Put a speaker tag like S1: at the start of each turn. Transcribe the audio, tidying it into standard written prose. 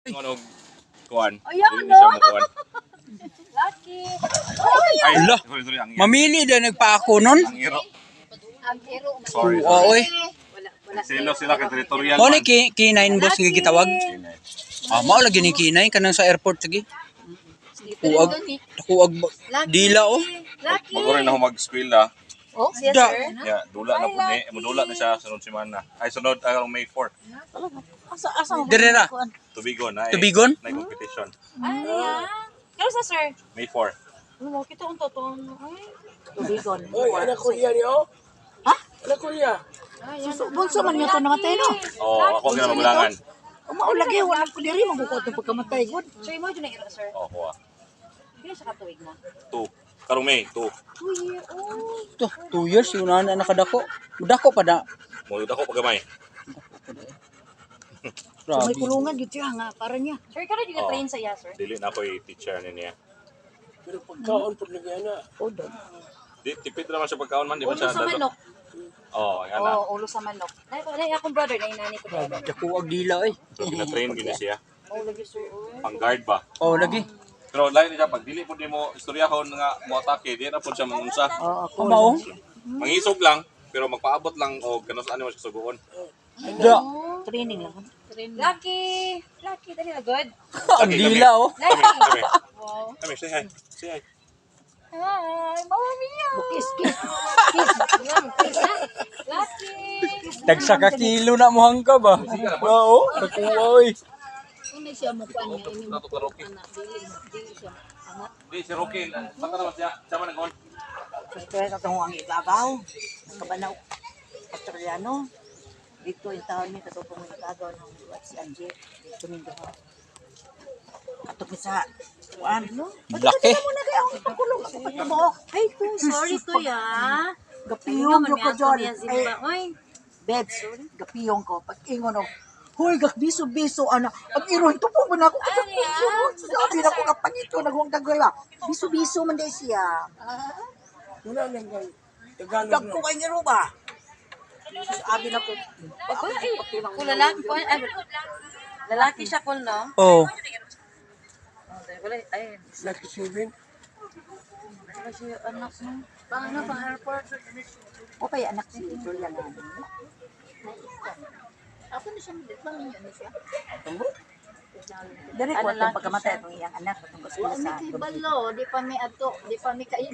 S1: Ano kuan?
S2: Ayaw,
S1: Dili siya makuan.
S2: Lucky.
S1: Ay,
S3: Ala.
S1: sorry, ang
S3: Mamili din nagpaako nun.
S1: ang iro.
S2: Ang hero.
S1: Sorry.
S3: Oo, oy.
S2: Wala.
S1: Silo sila ka territorial.
S3: Mo ni K9 boss nga gitawag.
S1: Kinay.
S3: Mao lagi ni K9 kanang sa airport lagi. Kuag dila oh.
S2: Lucky.
S1: Magore na ako mag-eskwela.
S2: Oh, yes,
S3: Da.
S2: sir.
S1: Ya, dula na pud ni, modula na siya sunod semana. Ay sunod ang May 4.
S2: Asa mo?
S3: Direra.
S1: Tubigon na.
S3: Tubigon?
S1: Na competition.
S2: Ay, kano sa sir?
S1: May 4.
S2: Ano, kita ang toton. Ay. Tubigon.
S4: Oy, anak Korea niyo?
S2: Ha?
S4: Anak Korea.
S2: Bunso man niyo to namatay, no?
S1: Oh, ako ang magulangan.
S2: Umaulagi, walang kuliri, magukot ng pagkamatay. Good. Sir, mo dyan na iro, sir.
S1: Oh, kuha.
S2: Hindi siya katuwig na.
S1: 2. Karong May 2.
S2: 2 year old.
S3: To 2 years yun na nakadako. Dako pa da.
S1: Mo ako pagamay.
S3: Grabe.
S2: May kulungan yun siya nga, para niya. Sir, kano dito train sa iya, sir?
S1: Dili na ako teacher niya.
S4: Pero pagkaon po nagyana.
S2: Odo.
S1: Di tipid naman siya pagkaon man, di ba
S2: Ulo
S1: siya
S2: sa manok.
S1: Oh, yan na.
S2: Oo, ulo sa manok. Nay, akong brother, nay nani ko brother.
S3: Kuag dila eh.
S1: So, gina-train gina siya.
S2: Oh, lagi, sir. Uy.
S1: Pang guard ba?
S3: Oh lagi.
S1: Pero lain niya pag dili pud nimo istoryahon nga mo atake, di na pud siya mangunsa.
S2: Oo, ako.
S3: Mao.
S1: Mangisog lang, pero magpaabot lang o ganun sa ano siya suguon.
S3: Da.
S2: Training lang. Lucky! Lucky, dali na good.
S3: Ang dila oh.
S1: Kami.
S2: Wow.
S1: Kami, say hi. Say hi.
S2: Hi, Mama Mia! Kiss, kiss. Kiss. Kiss, ha? Lucky!
S3: Tagsa ka kilo na mo hangka ba? Oo. Nakuha oy.
S2: Hindi siya mukha niya. Ini
S1: Nato ka Rocky.
S2: Dili siya. Angat.
S1: Di si Rocky, saka naman siya. Sama nang kon.
S5: Kaya katong ang ibagaw, ang kabanaw, Australiano. Dito yung taon niya, katong ang ibagaw ng si Angie. Dito yung doha. Katok sa kuan, no?
S3: Laki.
S2: Ay, kung sorry to ya.
S5: Gapiyong ko John. Ay,
S2: Ay,
S5: Bebs, gapiyong ko. Pag ingon o, hoy, biso-biso, ana. Ang irohin, tupo mo na ako. Sabi na ko, kapangito, naghuwang dagala. Biso-biso man day siya.
S4: Wala nang Tagalog
S5: Gag
S4: na.
S5: ko kay ngiro ba? Sabi na ko,
S2: kung lalaki po, lalaki siya kung no?
S3: Oh.
S2: Wala, ay,
S4: Lucky 7.
S2: kasi anak mo. Paano pa airport?
S5: o kaya anak si Julia nga.
S2: Ako na siya, ano siya?
S5: Dari ko, itong pagkamatay itong iyang anak, itong kasula sa
S2: Balo, di pa may ato, di pa may kain.